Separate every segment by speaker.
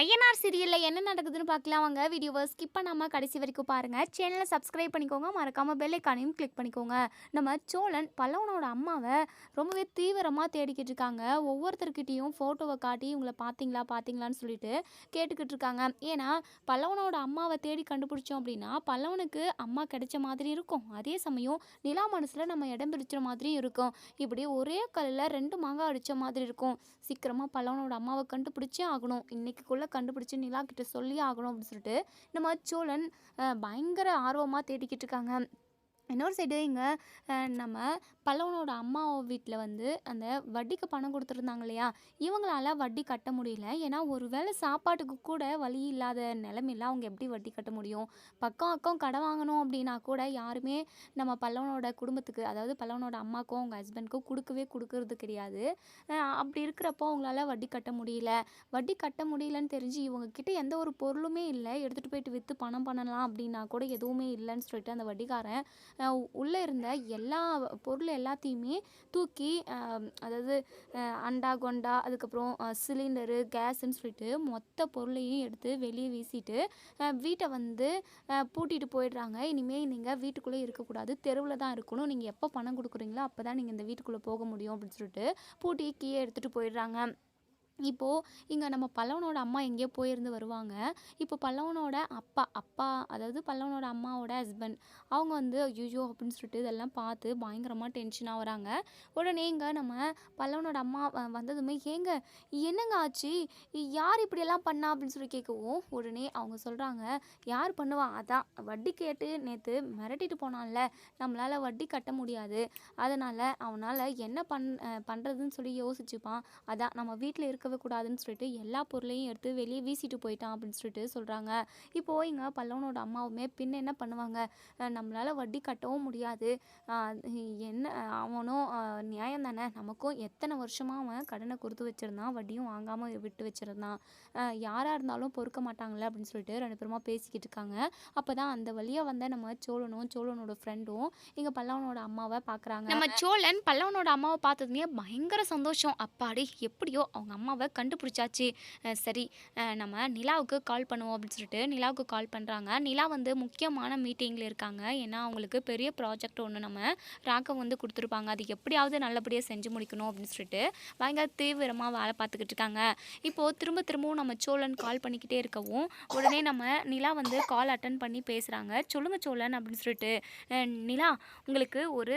Speaker 1: INR சீரியல்ல என்ன நடக்குதுன்னு பார்க்கலாம் வாங்க. வீடியோவை ஸ்கிப் பண்ணாம கடைசி வரைக்கும் பாருங்க. சேனலை சப்ஸ்கிரைப் பண்ணிக்கோங்க. மறக்காம பெல் ஐக்கானையும் கிளிக் பண்ணிக்கோங்க. நம்ம சோழன் பல்லவனோட அம்மாவை ரொம்பவே தீவிரமாக தேடிக்கிட்டு இருக்காங்க. ஒவ்வொருத்தர்கிட்டையும் ஃபோட்டோவை காட்டி இவங்களை பார்த்தீங்களான்னு சொல்லிட்டு கேட்டுக்கிட்டு இருக்காங்க. ஏன்னா பல்லவனோட அம்மாவை தேடி கண்டுபிடிச்சோம் அப்படின்னா பல்லவனுக்கு அம்மா கிடைச்ச மாதிரி இருக்கும். அதே சமயம் நிலா மனசில் நம்ம இடம் பிடிச்ச மாதிரி இருக்கும். இப்படி ஒரே கல்லில் ரெண்டு மாங்காய் அடித்த மாதிரி இருக்கும். சீக்கிரமாக பல்லவனோட அம்மாவை கண்டுபிடிச்சே ஆகணும். இன்னைக்குள்ள கண்டுபிடிச்சி நிலா கிட்ட சொல்லி ஆகணும் அப்படின்னு சொல்லிட்டு நம்ம சோழன் பயங்கர ஆர்வமாக தேடிக்கிட்டு இருக்காங்க. இன்னொரு சைடு இங்கே நம்ம பல்லவனோட அம்மா வீட்டில் வந்து அந்த வட்டிக்கு பணம் கொடுத்துருந்தாங்க இல்லையா, இவங்களால வட்டி கட்ட முடியல. ஏன்னா ஒரு வேளை சாப்பாட்டுக்கு கூட வழி இல்லாத நிலைமையில அவங்க எப்படி வட்டி கட்ட முடியும்? பக்கம் அக்கம் கடை வாங்கணும் அப்படின்னா கூட யாருமே நம்ம பல்லவனோட குடும்பத்துக்கு, அதாவது பல்லவனோட அம்மாக்கும் அவங்க ஹஸ்பண்ட்க்கும் கொடுக்கறது கிடையாது. அப்படி இருக்கிறப்போ அவங்களால வட்டி கட்ட முடியல. வட்டி கட்ட முடியலன்னு தெரிஞ்சு இவங்க கிட்ட எந்த ஒரு பொருளுமே இல்லை, எடுத்துகிட்டு போயிட்டு விற்று பணம் பண்ணலாம் அப்படின்னா கூட எதுவுமே இல்லைன்னு சொல்லிட்டு அந்த வட்டிக்காரன் உள்ளே இருந்த எல்லா பொருள் எல்லாத்தையுமே தூக்கி, அதாவது அண்டா கொண்டா அதுக்கப்புறம் சிலிண்டரு கேஸுன்னு சொல்லிட்டு மொத்த பொருளையும் எடுத்து வெளியே வீசிட்டு வீட்டை வந்து பூட்டிட்டு போயிடுறாங்க. இனிமேல் நீங்கள் வீட்டுக்குள்ளே இருக்கக்கூடாது, தெருவில் தான் இருக்கணும், நீங்கள் எப்போ பணம் கொடுக்குறீங்களோ அப்போ தான் நீங்கள் இந்த வீட்டுக்குள்ளே போக முடியும் அப்படின்னு சொல்லிட்டு பூட்டி கீழே எடுத்துகிட்டு போயிடுறாங்க. இப்போது இங்கே நம்ம பல்லவனோட அம்மா எங்கேயோ போயிருந்து வருவாங்க. இப்போ பல்லவனோட அப்பா அதாவது பல்லவனோட அம்மாவோட ஹஸ்பண்ட் அவங்க வந்து ஐயோ அப்படின்னு சொல்லிட்டு இதெல்லாம் பார்த்து பயங்கரமாக டென்ஷனாக வராங்க. உடனே இங்கே நம்ம பல்லவனோட அம்மா வந்ததுமே ஏங்க என்னங்க ஆச்சு, யார் இப்படியெல்லாம் பண்ணா அப்படின்னு சொல்லி கேட்கவும் உடனே அவங்க சொல்கிறாங்க, யார் பண்ணுவா, அதான் வட்டி கேட்டு நேற்று மிரட்டிட்டு போனான்ல, நம்மளால் வட்டி கட்ட முடியாது, அதனால் அவனால் என்ன பண்ணுறதுன்னு சொல்லி யோசிச்சுப்பான், அதான் நம்ம வீட்டில் இருக்கவே கூடாதுன்னு சொல்லிட்டு எல்லா பொருளையும் எடுத்து வெளியே வீசிட்டு போயிட்டான் அப்படின்னு சொல்லிட்டு சொல்கிறாங்க. இப்போது இங்கே பல்லவனோட அம்மாவுமே பின்ன என்ன பண்ணுவாங்க, நம்மளால் வட்டி கட்டவும் முடியாது, என்ன அவனும் நியாயம் தானே, நமக்கும் எத்தனை வருஷமாக அவன் கடனை கொடுத்து வச்சுருந்தான், வட்டியும் வாங்காமல் விட்டு வச்சுருந்தான், யாராக இருந்தாலும் பொறுக்க மாட்டாங்களே அப்படின்னு சொல்லிட்டு ரெண்டு பேருமா பேசிக்கிட்டு இருக்காங்க. அப்போ தான் அந்த வழியாக வந்த நம்ம சோழனோட ஃப்ரெண்டும் இங்கே பல்லவனோட அம்மாவை பார்க்குறாங்க. நம்ம சோழன் பல்லவனோட அம்மாவை பார்த்ததுமே பயங்கர சந்தோஷம். அப்பாடி எப்படியோ அவங்க அம்மாவை கண்டுபிடிச்சாச்சு, சரி நம்ம நிலாவுக்கு கால் பண்ணுவோம் அப்படின்னு சொல்லிட்டு நிலாவுக்கு கால் பண்ணுறாங்க. நிலா வந்து முக்கியமான மீட்டிங்கில் இருக்காங்க. ஏன்னா அவங்களுக்கு பெரிய ப்ராஜெக்ட் ஒன்று நம்ம ராகம் வந்து கொடுத்துருப்பாங்க, அது எப்படியாவது நல்லபடியாக செஞ்சு முடிக்கணும் அப்படின்னு சொல்லிட்டு பயங்கர தீவிரமாக வேலை பார்த்துக்கிட்டு இருக்காங்க. இப்போது திரும்பவும் நம்ம சோழன் கால் பண்ணிக்கிட்டே இருக்கவும் உடனே நம்ம நிலா வந்து கால் அட்டன் பண்ணி பேசுகிறாங்க. சொல்லுங்கள் சோழன் அப்படின்னு சொல்லிட்டு, நிலா உங்களுக்கு ஒரு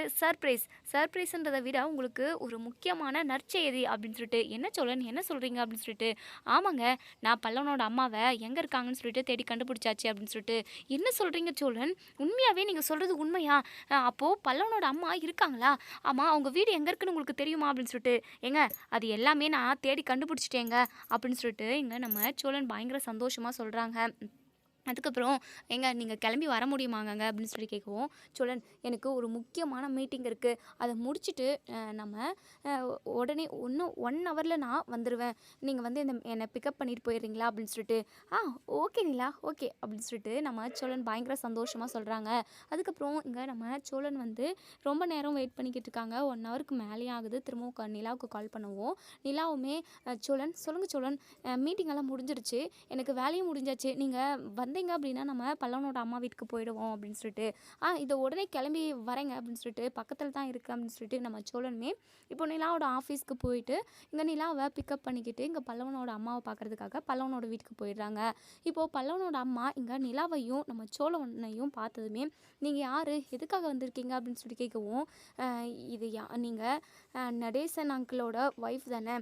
Speaker 1: சர்ப்ரைஸ்ன்றதை விட உங்களுக்கு ஒரு முக்கியமான நற்செய்தி அப்படின்னு சொல்லிட்டு, என்ன சோழன் என்ன சொல்கிறீங்க அப்படின்னு சொல்லிட்டு, ஆமாங்க நான் பல்லவனோட அம்மாவை எங்கே இருக்காங்கன்னு சொல்லிட்டு தேடி கண்டுபிடிச்சாச்சு அப்படின்னு சொல்லிட்டு, என்ன சொல்கிறீங்க சோழன், உண்மையாகவே நீங்கள் சொல்கிறது உண்மையா, அப்போது பல்லவனோட அம்மா இருக்காங்களா, ஆமாம் அவங்க வீடு எங்கே இருக்குன்னு உங்களுக்கு தெரியுமா அப்படின்னு சொல்லிட்டு, ஏங்க அது எல்லாமே நான் தேடி கண்டுபிடிச்சிட்டேங்க அப்படின்னு சொல்லிட்டு இங்கே நம்ம சோழன் பயங்கர சந்தோஷமாக சொல்கிறாங்க. அதுக்கப்புறம் எங்க நீங்கள் கிளம்பி வர முடியுமாங்க அப்படின்னு சொல்லி கேட்கவும் சோழன், எனக்கு ஒரு முக்கியமான மீட்டிங் இருக்குது, அதை முடிச்சுட்டு நம்ம உடனே இன்னும் 1 ஹவரில் நான் வந்துடுவேன், நீங்கள் வந்து என்னை பிக்கப் பண்ணிட்டு போயிடுறீங்களா அப்படின்னு சொல்லிட்டு, ஓகே நிலா ஓகே அப்படின்னு சொல்லிட்டு நம்ம சோழன் பயங்கர சந்தோஷமாக சொல்கிறாங்க. அதுக்கப்புறம் இங்கே நம்ம சோழன் வந்து ரொம்ப நேரம் வெயிட் பண்ணிக்கிட்டு இருக்காங்க. 1 ஹவருக்கு மேலே ஆகுது. திரும்பவும் நிலாவுக்கு கால் பண்ணுவோம். நிலாவுமே சோழன் சொல்லுங்கள் சோழன், மீட்டிங் எல்லாம் முடிஞ்சிருச்சு, எனக்கு வேலையும் முடிஞ்சாச்சு, நீங்கள் வந்தீங்க அப்படின்னா நம்ம பல்லவனோட அம்மா வீட்டுக்கு போயிடுவோம் அப்படின்னு சொல்லிட்டு, இதை உடனே கிளம்பி வரேங்க அப்படின்னு சொல்லிட்டு, பக்கத்தில் தான் இருக்குது அப்படின்னு சொல்லிட்டு நம்ம சோழனுமே இப்போ நிலாவோட ஆஃபீஸ்க்கு போயிட்டு இங்கே நிலாவை பிக்கப் பண்ணிக்கிட்டு இங்கே பல்லவனோட அம்மாவை பார்க்குறதுக்காக பல்லவனோட வீட்டுக்கு போயிடுறாங்க. இப்போது பல்லவனோட அம்மா இங்கே நிலாவையும் நம்ம சோழனையும் பார்த்ததுமே, நீங்கள் யார் எதுக்காக வந்திருக்கீங்க அப்படின்னு சொல்லி கேட்கவும், இது நீங்கள் நடேசன் அங்கிளோட ஒய்ஃப் தானே,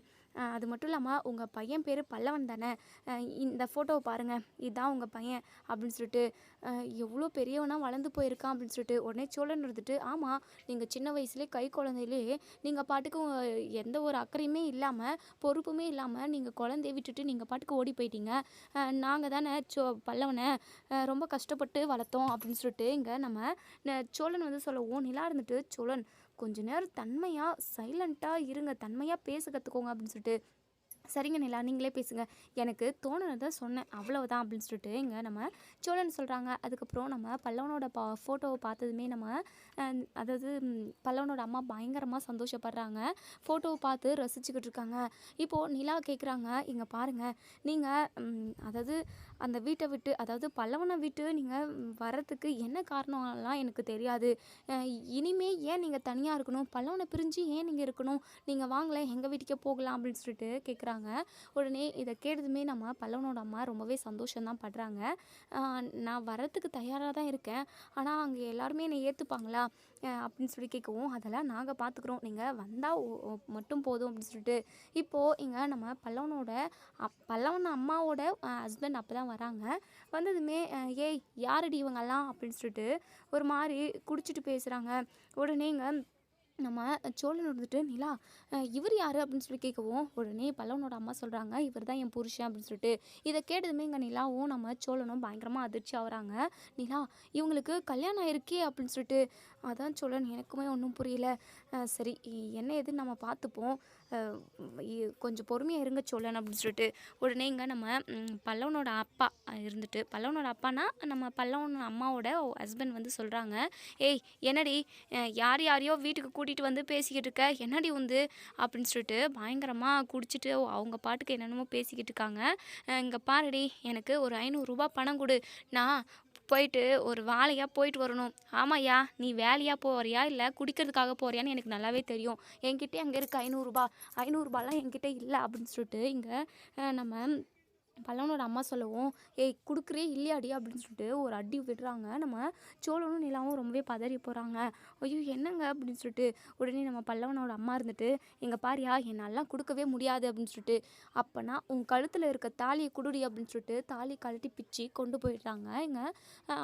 Speaker 1: அது மட்டும் இல்லாமல் உங்கள் பையன் பேர் பல்லவன் தானே, இந்த ஃபோட்டோவை பாருங்கள் இதுதான் உங்கள் பையன் அப்படின்னு சொல்லிட்டு, எவ்வளோ பெரியவனாக வளர்ந்து போயிருக்கான் அப்படின்னு சொல்லிட்டு உடனே சோழன் இருந்துட்டு, ஆமாம் நீங்கள் சின்ன வயசுலேயே கை குழந்தையிலே நீங்கள் பாட்டுக்கு எந்த ஒரு அக்கறையுமே இல்லாமல் பொறுப்புமே இல்லாமல் நீங்கள் குழந்தைய விட்டுட்டு நீங்கள் பாட்டுக்கு ஓடி போயிட்டீங்க, நாங்கள் தானே பல்லவனை ரொம்ப கஷ்டப்பட்டு வளர்த்தோம் அப்படின்னு சொல்லிட்டு இங்கே நம்ம சோழன் வந்து சொல்லவும் நிலா இருந்துட்டு, சோழன் கொஞ்ச நேரம் தன்மையாக சைலண்ட்டாக இருங்க, தன்மையாக பேச கற்றுக்கோங்க அப்படின்னு சொல்லிட்டு, சரிங்க நிலா, நீங்களே பேசுங்க. எனக்கு தோணுனத சொன்னேன். அவ்வளவுதான் அப்படின்னு சொல்லிட்டு இங்க நம்ம சோழன் சொல்றாங்க. அதுக்கப்புறம் நம்ம பல்லவனோட ஃபோட்டோவ பார்த்ததுமே நம்ம அ அதாவது பல்லவனோட அம்மா பயங்கரமா சந்தோஷப்படுறாங்க. ஃபோட்டோவ பார்த்து ரசிச்சுக்கிட்டு இருக்காங்க. இப்போ நிலா கேட்குறாங்க, "இங்க பாருங்க, நீங்க அதாவது அந்த வீட்ட விட்டு அதாவது பல்லவன விட்டு நீங்க வர்றதுக்கு என்ன காரணம்லாம் எனக்கு தெரியாது. அ இனிமே ஏன் நீங்க தனியா இருக்கணும்? பல்லவன பிரிஞ்சு ஏன் நீங்க இருக்கணும்? நீங்க வாங்களேன், எங்க வீட்டுக்கே போகலாம்." அப்படின்னு சொல்லிட்டு கேட்குறாங்க. உடனே இதை கேட்டதுமே நம்ம பல்லவனோட அம்மா ரொம்பவே சந்தோஷம் தான் படுறாங்க. நான் வரத்துக்கு தயாராக தான் இருக்கேன், ஆனால் அங்கே எல்லாருமே என்னை ஏற்றுப்பாங்களா அப்படின்னு சொல்லி கேட்கவும், அதெல்லாம் நாங்கள் பார்த்துக்குறோம், நீங்கள் வந்தால் மட்டும் போதும் அப்படின்னு சொல்லிட்டு இப்போது இங்கே நம்ம பல்லவன் அம்மாவோட ஹஸ்பண்ட் அப்போ தான் வராங்க. வந்ததுமே ஏய் யாரடி இவங்கெல்லாம் அப்படின்னு சொல்லிட்டு ஒரு மாதிரி குடிச்சிட்டு பேசுகிறாங்க. உடனே இங்கே நம்ம சோழன் வந்துட்டு நிலா இவர் யார் அப்படின்னு சொல்லி கேட்கவும், உடனே பல்லவனோட அம்மா சொல்கிறாங்க, இவர் தான் என் புருஷன் அப்படின்னு சொல்லிட்டு. இதை கேட்டதுமே இங்கே நிலாவும் நம்ம சோழனும் பயங்கரமாக அதிர்ச்சி ஆகுறாங்க. நிலா, இவங்களுக்கு கல்யாணம் ஆயிருக்கே அப்படின்னு சொல்லிட்டு. அதான் சோழன், எனக்குமே ஒன்றும் புரியல. சரி, என்ன ஏதுன்னு நம்ம பார்த்துப்போம், கொஞ்சம் பொறுமையாக இருங்க சோழன் அப்படின்னு சொல்லிட்டு. உடனே இங்கே நம்ம பல்லவனோட அப்பா இருந்துட்டு, பல்லவனோட அப்பானா நம்ம பல்லவன் அம்மாவோட ஹஸ்பண்ட் வந்து சொல்கிறாங்க, ஏய் என்னடி யார் யாரையோ வீட்டுக்கு கூட்டிகிட்டு வந்து பேசிக்கிட்டு இருக்க, என்னடி வந்து அப்படின்னு சொல்லிட்டு பயங்கரமாக குடிச்சிட்டு அவங்க பாட்டுக்கு என்னென்னமோ பேசிக்கிட்டு இருக்காங்க. இங்கே பாருடி, எனக்கு ஒரு 500 ரூபா பணம் கொடு, நான் போயிட்டு ஒரு வேலையாக போயிட்டு வரணும். ஆமாய்யா, நீ வேலையாக போறியா இல்லை குடிக்கிறதுக்காக போறியான்னு எனக்கு நல்லாவே தெரியும். என்கிட்ட அங்கே இருக்க 500 ரூபா, 500 ரூபாலாம் என்கிட்ட இல்லை அப்படின்னு சொல்லிட்டு இங்கே நம்ம பல்லவனோட அம்மா சொல்லவும், ஏய் குடுக்குறே இல்லையாடி அப்படின்னு சொல்லிட்டு ஒரு அடி விடுறாங்க. நம்ம சோழனும் நிலாவும் ரொம்பவே பதறி போகிறாங்க. ஐயோ என்னங்க அப்படின்னு சொல்லிட்டு. உடனே நம்ம பல்லவனோட அம்மா இருந்துட்டு, எங்கள் பாரியா என்னாலாம் கொடுக்கவே முடியாது அப்படின்னு சொல்லிட்டு. அப்போனா உன் கழுத்தில் இருக்க தாலியை குடுடி அப்படின்னு சொல்லிட்டு தாலி கழட்டி பிச்சு கொண்டு போயிடுறாங்க இங்கே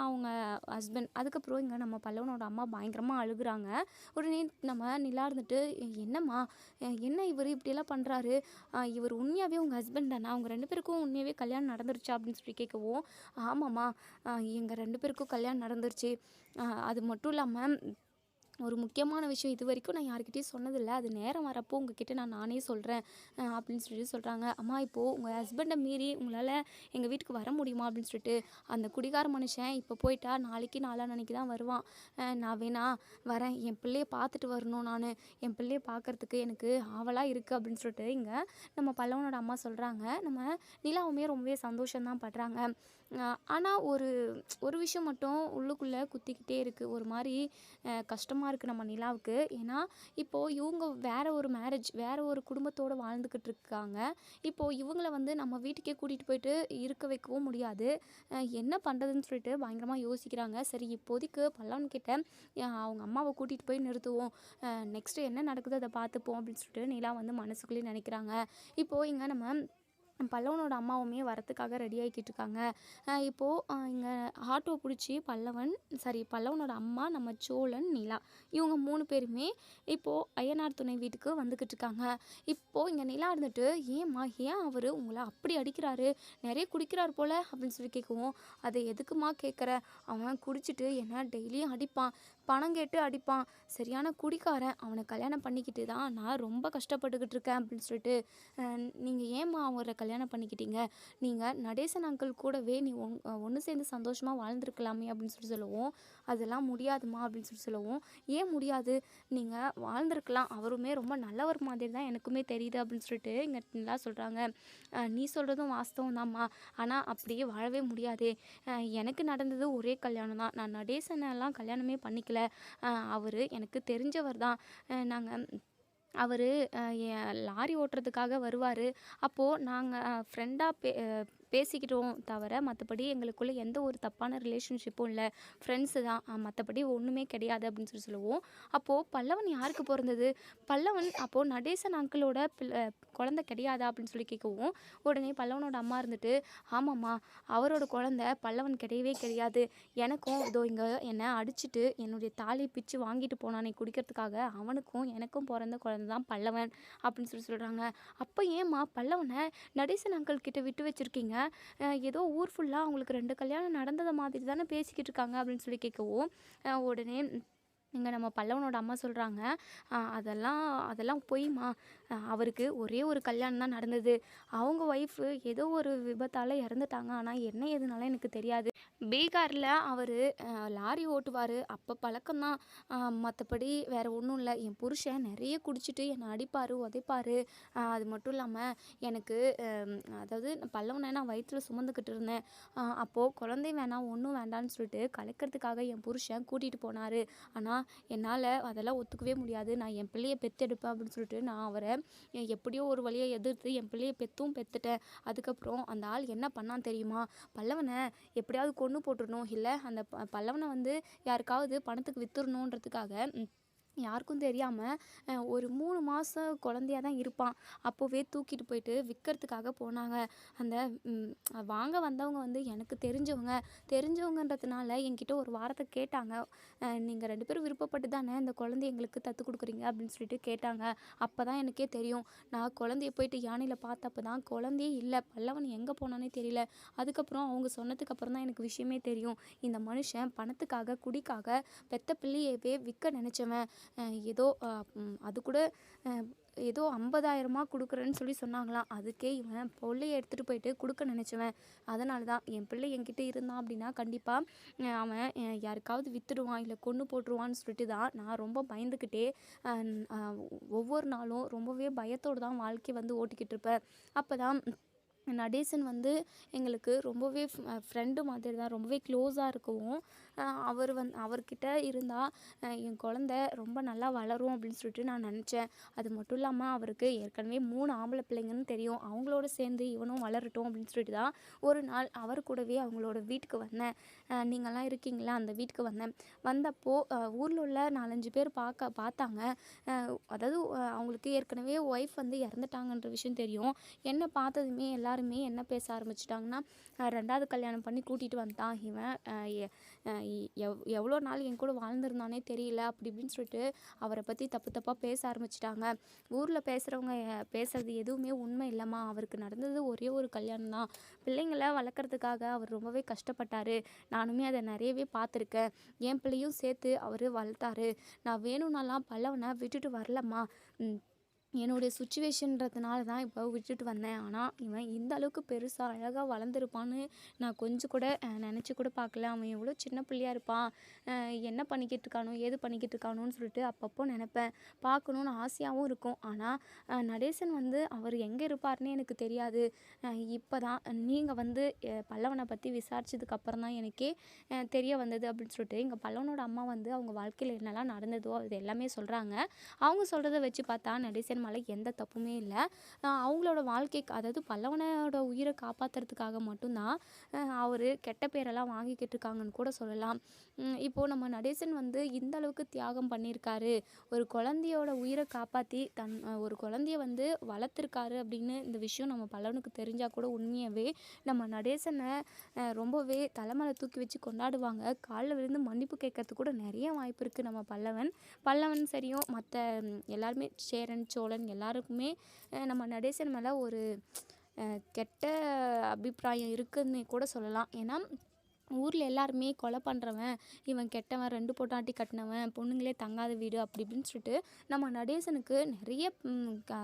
Speaker 1: அவங்க ஹஸ்பண்ட். அதுக்கப்புறம் இங்கே நம்ம பல்லவனோட அம்மா பயங்கரமாக அழுகுறாங்க. உடனே நம்ம நிலா இருந்துட்டு, என்னம்மா என்ன இவர் இப்படியெல்லாம் பண்ணுறாரு, இவர் உண்மையாகவே உங்கள் ஹஸ்பண்ட் தானே, அவங்க 2 பேருக்கும் உண்மையாகவே கல்யாணம் நடந்துருச்சா அப்படின்னு சொல்லி கேட்கவும், ஆமாம்மா, எங்கள் 2 பேருக்கும் கல்யாணம் நடந்துருச்சு. அது மட்டும் இல்லாமல் ஒரு முக்கியமான விஷயம் இது வரைக்கும் நான் யார்கிட்டயும் சொன்னதில்லை, அது நேரம் வரப்போ உங்ககிட்ட நானே சொல்கிறேன் அப்படின்னு சொல்லிட்டு சொல்கிறாங்க. அம்மா, இப்போது உங்கள் ஹஸ்பண்டை மீறி உங்களால் எங்கள் வீட்டுக்கு வர முடியுமா அப்படின்னு சொல்லிட்டு. அந்த குடிகார மனுஷன் இப்போ போயிட்டா நாளைக்கு நாளான்னைக்கு தான் வருவான். நான் வேணா வரேன், என் பிள்ளைய பார்த்துட்டு வரணும், நான் என் பிள்ளைய பார்க்குறதுக்கு எனக்கு ஆவலாக இருக்குது அப்படின்னு சொல்லிட்டு இங்கே நம்ம பல்லவனோட அம்மா சொல்கிறாங்க. நம்ம நிலாவுமே ரொம்பவே சந்தோஷம்தான் படுறாங்க. ஆனால் ஒரு விஷயம் மட்டும் உள்ளுக்குள்ளே குத்திக்கிட்டே இருக்குது, ஒரு மாதிரி கஷ்டமாக இருக்குது நம்ம நிலாவுக்கு. ஏன்னா இப்போது இவங்க வேற ஒரு குடும்பத்தோடு வாழ்ந்துக்கிட்டு இருக்காங்க. இப்போது இவங்கள வந்து நம்ம வீட்டுக்கே கூட்டிகிட்டு போயிட்டு இருக்க வைக்கவும் முடியாது. என்ன பண்ணுறதுன்னு சொல்லிட்டு பயங்கரமாக யோசிக்கிறாங்க. சரி, இப்போதைக்கு பல்லவன்கிட்ட அவங்க அம்மாவை கூட்டிகிட்டு போய் நிறுத்துவோம், நெக்ஸ்ட்டு என்ன நடக்குது அதை பார்த்துப்போம் அப்படின்னு சொல்லிட்டு நிலா வந்து மனசுக்குள்ளேயே நினைக்கிறாங்க. இப்போது இங்கே நம்ம பல்லவனோட அம்மாவுமே வரத்துக்காக ரெடி ஆகிக்கிட்டு இருக்காங்க. இப்போது இங்கே ஆட்டோ பிடிச்சி பல்லவனோட அம்மா, நம்ம சோழன், நிலா இவங்க 3 பேருமே இப்போது ஐயனார் துணை வீட்டுக்கு வந்துக்கிட்டு இருக்காங்க. இப்போது இங்கே நிலா இருந்துட்டு, ஏம்மா ஏன் அவர் உங்களை அப்படி அடிக்கிறாரு, நிறைய குடிக்கிறார் போல் அப்படின்னு சொல்லி கேட்கவும், அதை எதுக்குமா கேட்குற, அவன் குடிச்சிட்டு என்ன டெய்லியும் அடிப்பான், பணம் கேட்டு அடிப்பான், சரியான குடிக்காரன், அவனை கல்யாணம் பண்ணிக்கிட்டு தான் நான் ரொம்ப கஷ்டப்பட்டுக்கிட்டு இருக்கேன் அப்படின்னு சொல்லிட்டு. நீங்கள் ஏம்மா அவரை கல்யாணம் பண்ணிக்கிட்டீங்க, நீங்கள் நடேசன் அங்கிள் கூடவே நீ ஒன்று சேர்ந்து சந்தோஷமாக வாழ்ந்துருக்கலாமே அப்படின்னு சொல்லவும், அதெல்லாம் முடியாதுமா அப்படின்னு சொல்லவும், ஏன் முடியாது, நீங்கள் வாழ்ந்துருக்கலாம், அவருமே ரொம்ப நல்லவர் மாதிரி தான் எனக்குமே தெரியுது அப்படின்னு சொல்லிட்டு இங்கே நல்லா சொல்கிறாங்க. நீ சொல்கிறதும் வாஸ்தவம் தான்மா, ஆனால் அப்படியே வாழவே முடியாதே, எனக்கு நடந்தது ஒரே கல்யாணம் தான், நான் நடேசனெல்லாம் கல்யாணமே பண்ணிக்கல, அவர் எனக்கு தெரிஞ்சவர் தான், நாங்கள் அவர் லாரி ஓட்டுறதுக்காக வருவார், அப்போது நாங்கள் ஃப்ரெண்டாக பேசிக்கிட்டோம் தவிர மற்றபடி எங்களுக்குள்ளே எந்த ஒரு தப்பான ரிலேஷன்ஷிப்பும் இல்லை, ஃப்ரெண்ட்ஸு தான், மற்றபடி ஒன்றுமே கிடையாது அப்படின்னு சொல்லுவோம். அப்போது பல்லவன் யாருக்கு பிறந்தது, பல்லவன் அப்போது நடேசன் அங்கிளோட குழந்தை கிடையாதா அப்படின்னு சொல்லி கேட்கவும், உடனே பல்லவனோட அம்மா இருந்துட்டு, ஆமாம்மா, அவரோட குழந்தை பல்லவன் கிடையவே கிடையாது, எனக்கும் இதோ இங்கே என்னை அடிச்சுட்டு என்னுடைய தாலி பிச்சு வாங்கிட்டு போனானே குடிக்கிறதுக்காக, அவனுக்கும் எனக்கும் பிறந்த குழந்தை தான் பல்லவன் அப்படின்னு சொல்கிறாங்க. அப்போ ஏம்மா பல்லவனை நடேசன் அங்கிள் கிட்ட விட்டு வச்சுருக்கீங்க, ஏதோ ஊர் ஃபுல்லாக அவங்களுக்கு 2 கல்யாணம் நடந்தது மாதிரி தானே பேசிக்கிட்டு இருக்காங்க அப்படின்னு சொல்லி கேட்கவும், உடனே இங்க நம்ம பல்லவனோட அம்மா சொல்றாங்க, அதெல்லாம் அதெல்லாம் பொய்ம்மா. அவருக்கு ஒரே ஒரு கல்யாணம் தான் நடந்தது. அவங்க ஒய்ஃபு ஏதோ ஒரு விபத்தால இறந்துட்டாங்க. ஆனா என்ன ஏதுனால எனக்கு தெரியாது. பீகார்ல அவரு லாரி ஓட்டுவாரு. அப்ப பழக்கம் தான். மத்தபடி வேற ஒண்ணும் இல்ல. என் புருஷன் நெறைய குடிச்சிட்டு என்ன அடிப்பாரு, உதைப்பாரு. அது மட்டும் இல்லாம எனக்கு அதாவது பல்லவன நான் வயித்துல சுமந்துக்கிட்டு இருந்தேன். அப்போ குழந்தை வேணாம், ஒண்ணும் வேண்டான்னு சொல்லிட்டு கலைக்கிறதுக்காக என் புருஷன் கூட்டிட்டு போனாரு. ஆனா என்னால அதெல்லாம் ஒத்துக்கவே முடியாது. நான் என் பிள்ளைய பெத்தெடுப்பேன் அப்படின்னு சொல்லிட்டு நான் அவர எப்படியோ ஒரு வழியா எதிர்த்து என் பிள்ளைய பெத்துட்டேன். அதுக்கப்புறம் அந்த ஆள் என்ன பண்ணான் தெரியுமா? பல்லவன எப்படியாவது கொன்னு போட்டுறணும். இல்ல அந்த பல்லவன வந்து யாருக்காவது பணத்துக்கு வித்துறணுன்றதுக்காக யாருக்கும் தெரியாம ஒரு 3 மாசம் குழந்தையா தான் இருப்பான். அப்போவே தூக்கிட்டு போயிட்டு விற்கிறதுக்காக போனாங்க. அந்த ம் வாங்க வந்தவங்க வந்து எனக்கு தெரிஞ்சவங்கன்றதுனால என்கிட்ட ஒரு வார்த்தை கேட்டாங்க. "நீங்க 2 பேரும் விருப்பப்பட்டு தானே இந்த குழந்தைய எங்களுக்கு தத்து குடுக்குறீங்க?" அப்படின்னு சொல்லிட்டு கேட்டாங்க. அப்பதான் எனக்கே தெரியும். நான் குழந்தைய போயிட்டு யானையில பார்த்தப்ப தான் குழந்தையே இல்ல. பல்லவன் எங்க போனானே தெரியல. அதுக்கப்புறம் அவங்க சொன்னதுக்கு அப்புறம் தான் எனக்கு விஷயமே தெரியும். இந்த மனுஷன் பணத்துக்காக, குடிக்காக பெத்த பிள்ளையவே விற்க நினைச்சவன். ஏதோ அது கூட அ ஏதோ 50,000 குடுக்குறேன்னு சொல்லி சொன்னாங்களாம். அதுக்கே இவன் பொருளைய எடுத்துட்டு போயிட்டு குடுக்க நினைச்சவன். அதனால தான் என் பிள்ளை என்கிட்ட இருந்தான் அப்படின்னா கண்டிப்பா அவன் யாருக்காவது வித்துடுவான், இல்ல கொன்னு போட்டுருவான்னு சொல்லிட்டு தான் நான் ரொம்ப பயந்துக்கிட்டே அ அ ஒவ்வொரு நாளும் ரொம்பவே பயத்தோடு தான் வாழ்க்கை வந்து ஓட்டிக்கிட்டு இருப்பேன். அப்பதான் நடேசன் வந்து எங்களுக்கு ரொம்பவே ஃப்ரெண்டு மாதிரி தான், ரொம்பவே க்ளோஸாக இருக்கவும் அவர்கிட்ட இருந்தால் என் குழந்த ரொம்ப நல்லா வளரும் அப்படின்னு சொல்லிட்டு நான் நினச்சேன். அது மட்டும் இல்லாமல் அவருக்கு ஏற்கனவே 3 ஆம்பளை பிள்ளைங்கன்னு தெரியும். அவங்களோட சேர்ந்து இவனும் வளரட்டும் அப்படின்னு சொல்லிட்டு தான் ஒரு நாள் அவர் கூடவே அவங்களோட வீட்டுக்கு வந்தேன். நீங்கள்லாம் இருக்கீங்களா, அந்த வீட்டுக்கு வந்தேன். வந்தப்போ ஊரில் உள்ள 4, 5 பேர் பார்த்தாங்க. அதாவது அவங்களுக்கு ஏற்கனவே ஒய்ஃப் வந்து இறந்துட்டாங்கன்ற விஷயம் தெரியும். என்ன பார்த்ததுமே எல்லாருமே என்ன பேச ஆரம்பிச்சுட்டாங்கன்னா, 2வது கல்யாணம் பண்ணி கூட்டிட்டு வந்துட்டான் இவன். எவ்வளோ நாள் என் கூட வாழ்ந்திருந்தானே தெரியல அப்படி இப்படின்னு சொல்லிட்டு அவரை பற்றி தப்பு தப்பாக பேச ஆரம்பிச்சிட்டாங்க. ஊரில் பேசுகிறவங்க பேசுறது எதுவுமே உண்மை இல்லைம்மா. அவருக்கு நடந்தது ஒரே ஒரு கல்யாணம் தான். பிள்ளைங்கள வளர்க்குறதுக்காக அவர் ரொம்பவே கஷ்டப்பட்டாரு. நானுமே அதை நிறையவே பார்த்துருக்கேன். என் பிள்ளையும் சேர்த்து அவர் வளர்த்தாரு. நான் வேணும்னாலாம் பல்லவனை விட்டுட்டு வரலம்மா. என்னுடைய சுச்சுவேஷன்றதுனால தான் இப்போ விட்டுட்டு வந்தேன். ஆனால் இவன் இந்த அளவுக்கு பெருசா அழகாக வளர்ந்துருப்பான்னு நான் கொஞ்சம் கூட நினச்சி கூட பார்க்கல. அவன் எவ்வளோ சின்ன பிள்ளையா இருப்பான். என்ன பண்ணிக்கிட்டு இருக்கானோ, ஏது பண்ணிக்கிட்டு இருக்கானோன்னு சொல்லிட்டு அப்பப்போ நினப்பேன். பார்க்கணுன்னு ஆசையாகவும் இருக்கும். ஆனால் நடேசன் வந்து அவர் எங்கே இருப்பாருன்னே எனக்கு தெரியாது. இப்போ தான் நீங்கள் வந்து பல்லவனை பற்றி விசாரிச்சதுக்கு அப்புறம் தான் எனக்கே தெரிய வந்தது அப்படின்னு சொல்லிட்டு எங்கள் பல்லவனோட அம்மா வந்து அவங்க வாழ்க்கையில் என்னெல்லாம் நடந்ததோ அது எல்லாமே சொல்கிறாங்க. அவங்க சொல்கிறத வச்சு பார்த்தா நடேசன் மேலே எந்த தப்புமே இல்லை. அவங்களோட வாழ்க்கைக்கு அதாவது பல்லவனோட உயிரை காப்பாற்றுறதுக்காக மட்டும்தான் அவர் கெட்ட பேரெல்லாம் வாங்கிக்கிட்டு இருக்காங்கன்னு கூட சொல்லலாம். இப்போது நம்ம நடேசன் வந்து இந்த அளவுக்கு தியாகம் பண்ணியிருக்காரு. ஒரு குழந்தையோட உயிரை காப்பாற்றி ஒரு குழந்தைய வந்து வளர்த்துருக்காரு அப்படின்னு இந்த விஷயம் நம்ம பல்லவனுக்கு தெரிஞ்சால் கூட உண்மையாகவே நம்ம நடேசனை ரொம்பவே தலைமையில தூக்கி வச்சு கொண்டாடுவாங்க. காலில் விழுந்து மன்னிப்பு கேட்கறதுக்கு கூட நிறைய வாய்ப்பு இருக்குது. நம்ம பல்லவன் சரியும் மற்ற எல்லாருமே சேரன் சோழன் எல்லாருக்குமே நம்ம நடேசன் மேலே ஒரு கெட்ட அபிப்பிராயம் இருக்குதுன்னு கூட சொல்லலாம். ஏன்னா ஊரில் எல்லாருமே கொலை பண்ணுறவன், இவன் கெட்டவன், 2 பொண்டாட்டி கட்டினவன், பொண்ணுங்களே தங்காத வீடு அப்படி இப்படின்னு சொல்லிட்டு நம்ம நடேசனுக்கு நிறைய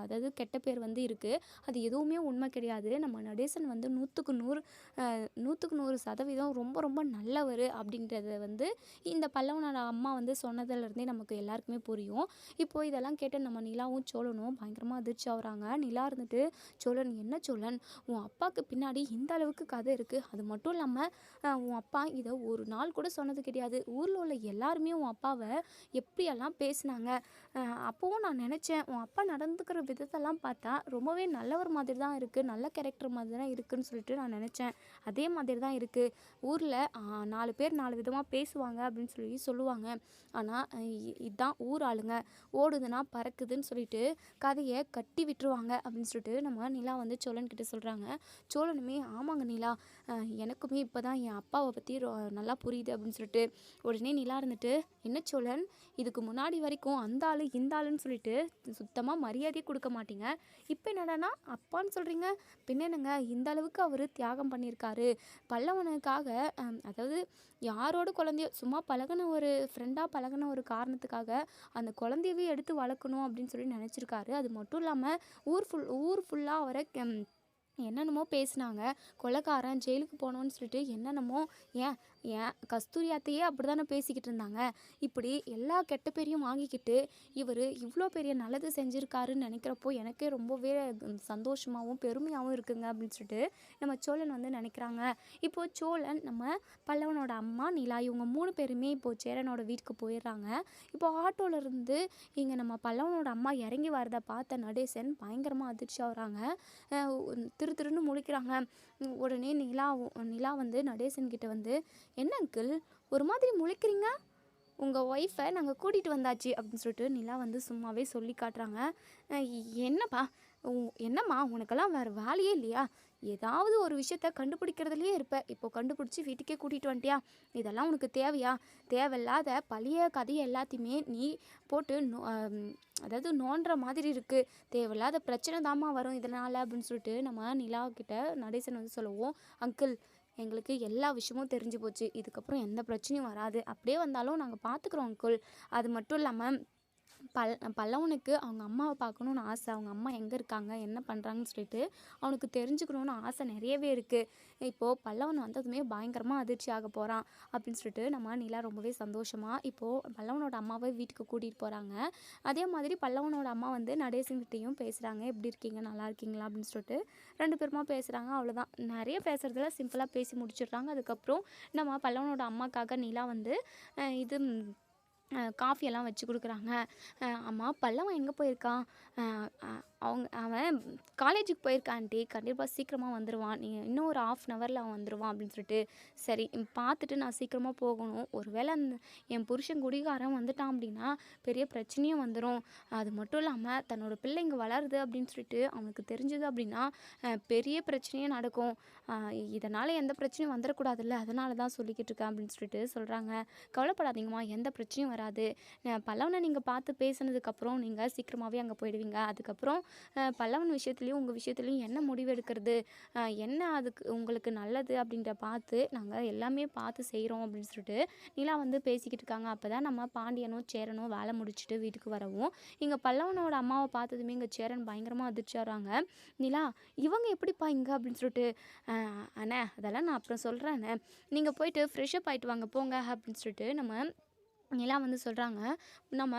Speaker 1: அதாவது கெட்ட பேர் வந்து இருக்குது. அது எதுவுமே உண்மை கிடையாது. நம்ம நடேசன் வந்து 100% ரொம்ப ரொம்ப நல்லவர் அப்படின்றத வந்து இந்த பல்லவனோட அம்மா வந்து சொன்னதுலேருந்தே நமக்கு எல்லாருக்குமே புரியும். இப்போது இதெல்லாம் கேட்டு நம்ம நிலாவும் சோழனும் பயங்கரமாக அதிர்ச்சி ஆகுறாங்க. நிலா இருந்துட்டு, "சோழன் என்ன சோழன், உன் அப்பாவுக்கு பின்னாடி இந்த அளவுக்கு கதை இருக்குது. அது மட்டும் இல்லாமல் உன் அப்பா இதை ஒரு நாள் கூட சொன்னது கிடையாது. ஊரில் உள்ள எல்லாருமே உன் அப்பாவை எப்படியெல்லாம் பேசினாங்க. அப்போவும் நான் நினச்சேன், உன் அப்பா நடந்துக்கிற விதத்தெல்லாம் பார்த்தா ரொம்பவே நல்லவர் மாதிரி தான் இருக்குது, நல்ல கேரக்டர் மாதிரி தான் இருக்குதுன்னு சொல்லிட்டு நான் நினச்சேன். அதே மாதிரி தான் இருக்குது. ஊரில் 4 பேர் 4 விதமாக பேசுவாங்க அப்படின்னு சொல்லுவாங்க. ஆனால் இதுதான் ஊர் ஆளுங்க, ஓடுதுன்னா பறக்குதுன்னு சொல்லிட்டு கதையை கட்டி விட்டுருவாங்க அப்படின்னு சொல்லிட்டு நம்ம நிலா வந்து சோழன்கிட்ட சொல்கிறாங்க. சோழனுமே, ஆமாங்க நிலா, எனக்குமே இப்போ தான் என் அப்பாவை நிலாவை பற்றி நல்லா புரியுது அப்படின்னு சொல்லிட்டு உடனே நிலா இருந்துட்டு, என்ன சோழன், இதுக்கு முன்னாடி வரைக்கும் அந்த ஆள் இந்த ஆளுன்னு சொல்லிட்டு சுத்தமாக மரியாதையே கொடுக்க மாட்டீங்க, இப்போ என்னடானா அப்பான்னு சொல்கிறீங்க, பின்ன என்னங்க இந்த அளவுக்கு அவர் தியாகம் பண்ணியிருக்காரு பல்லவனுக்காக. அதாவது யாரோட குழந்தையோ சும்மா பழகின ஒரு ஃப்ரெண்டாக பழகின ஒரு காரணத்துக்காக அந்த குழந்தையவே எடுத்து வளர்க்கணும் அப்படின்னு சொல்லி நினச்சிருக்காரு. அது மட்டும் இல்லாமல் ஊர் ஃபுல்லாக அவரை என்னென்னமோ பேசினாங்க, கொலைக்காரன் ஜெயிலுக்கு போனோன்னு சொல்லிட்டு என்னென்னமோ. ஏன் ஏன் கஸ்தூரி அத்தையே அப்படி தானே பேசிக்கிட்டு இருந்தாங்க. இப்படி எல்லா கெட்ட பேரையும் வாங்கிக்கிட்டு இவர் இவ்வளோ பெரிய நல்லது செஞ்சுருக்காருன்னு நினைக்கிறப்போ எனக்கே ரொம்பவே சந்தோஷமாகவும் பெருமையாகவும் இருக்குங்க அப்படின்னு சொல்லிட்டு நம்ம சோழன் வந்து நினைக்கிறாங்க. இப்போது சோழன், நம்ம பல்லவனோட அம்மா, நிலா, இவங்க 3 பேருமே இப்போது சேரனோட வீட்டுக்கு போயிடுறாங்க. இப்போ ஆட்டோலேருந்து இங்கே நம்ம பல்லவனோட அம்மா இறங்கி வரதை பார்த்த நடேசன் பயங்கரமாக அதிர்ச்சி ஆகுறாங்க. திருன்னு முழிக்கிறாங்க. உடனே நிலா வந்து நடேசன் கிட்ட வந்து, என்ன அங்கிள் ஒரு மாதிரி முழிக்கிறீங்க, உங்கள் ஒய்ஃபை நாங்கள் கூட்டிகிட்டு வந்தாச்சு அப்படின்னு சொல்லிட்டு நிலா வந்து சும்மாவே சொல்லி காட்டுறாங்க. என்னப்பா என்னம்மா உனக்கெல்லாம் வேறு வேலையே இல்லையா, ஏதாவது ஒரு விஷயத்த கண்டுபிடிக்கிறதுலையே இருப்ப, இப்போ கண்டுபிடிச்சி வீட்டுக்கே கூட்டிகிட்டு வந்துட்டியா, இதெல்லாம் உனக்கு தேவையா, தேவையில்லாத பழைய கதையை எல்லாத்தையுமே நீ போட்டு அதாவது நோண்டுற மாதிரி இருக்குது, தேவையில்லாத பிரச்சனை தாம்மா வரும் இதனால் அப்படின்னு சொல்லிட்டு நம்ம நிலாக்கிட்ட நடேசன் வந்து சொல்லுவோம். அங்கிள் எங்களுக்கு எல்லா விஷயமும் தெரிஞ்சு போச்சு, இதுக்கப்புறம் எந்த பிரச்சனையும் வராது, அப்படியே வந்தாலும் நாங்கள் பார்த்துக்குறோம் அங்கிள். அது மட்டும் இல்லாமல் பல்லவனுக்கு அவங்க அம்மாவை பார்க்கணுன்னு ஆசை, அவங்க அம்மா எங்கே இருக்காங்க என்ன பண்ணுறாங்கன்னு சொல்லிட்டு அவனுக்கு தெரிஞ்சுக்கணுன்னு ஆசை நிறையவே இருக்குது. இப்போது பல்லவன் வந்ததுமே பயங்கரமாக அதிர்ச்சி ஆக போகிறான் அப்படின்னு சொல்லிட்டு நம்ம நிலா ரொம்பவே சந்தோஷமாக இப்போது பல்லவனோட அம்மாவை வீட்டுக்கு கூட்டிகிட்டு போகிறாங்க. அதே மாதிரி பல்லவனோட அம்மா வந்து நடேசன்கிட்டையும் பேசுகிறாங்க, எப்படி இருக்கீங்க நல்லா இருக்கீங்களா அப்படின்னு சொல்லிட்டு 2 பேருமா பேசுகிறாங்க. அவ்வளோதான், நிறைய பேசுகிறதுல சிம்பிளாக பேசி முடிச்சிடுறாங்க. அதுக்கப்புறம் நம்ம பல்லவனோட அம்மாக்காக நிலா வந்து இது காஃபியெல்லாம் வச்சு கொடுக்குறாங்க. அம்மா பல்லவன் எங்கே போயிருக்கான், அவன் காலேஜுக்கு போயிருக்கான் ஆண்டி, கண்டிப்பாக சீக்கிரமாக வந்துடுவான், நீங்கள் இன்னும் ஒரு 1/2 ஹவரில் அவன் வந்துடுவான் அப்படின்னு சொல்லிட்டு. சரி பார்த்துட்டு நான் சீக்கிரமாக போகணும், ஒருவேளை அந்த என் புருஷன் குடிகாரன் வந்துட்டான் அப்படின்னா பெரிய பிரச்சனையும் வந்துடும், அது மட்டும் இல்லாமல் தன்னோட பிள்ளை இங்கே வளருது அப்படின்னு சொல்லிட்டு அவனுக்கு தெரிஞ்சது அப்படின்னா பெரிய பிரச்சனையே நடக்கும், இதனால் எந்த பிரச்சனையும் வந்துடக்கூடாதுல்ல, அதனால தான் சொல்லிக்கிட்டு இருக்கேன் அப்படின்னு சொல்லிட்டு சொல்கிறாங்க. கவலைப்படாதீங்கம்மா, எந்த பிரச்சனையும் வராது, பல்லவனை நீங்கள் பார்த்து பேசினதுக்கப்புறம் நீங்கள் சீக்கிரமாகவே அங்கே போயிடுவீங்க, அதுக்கப்புறம் பல்லவன் விஷயத்துலையும் உங்கள் விஷயத்துலையும் என்ன முடிவு எடுக்கிறது, என்ன அதுக்கு உங்களுக்கு நல்லது அப்படின்ற பார்த்து நாங்கள் எல்லாமே பார்த்து செய்கிறோம் அப்படின்னு சொல்லிட்டு நிலா வந்து பேசிக்கிட்டு இருக்காங்க. அப்போ தான் நம்ம பாண்டியனும் சேரனும் வேலை முடிச்சுட்டு வீட்டுக்கு வரவும் இங்கே பல்லவனோட அம்மாவை பார்த்ததுமே இங்கே சேரன் பயங்கரமாக அதிர்ச்சியாகிறாங்க. நிலா இவங்க எப்படிப்பா இங்கே அப்படின்னு சொல்லிட்டு, அண்ணே அதெல்லாம் நான் அப்புறம் சொல்கிறேண்ணே, நீங்கள் போயிட்டு ஃப்ரெஷ்அப் ஆகிட்டு வாங்க போங்க அப்படின்னு சொல்லிட்டு நம்ம நிலா வந்து சொல்கிறாங்க. நம்ம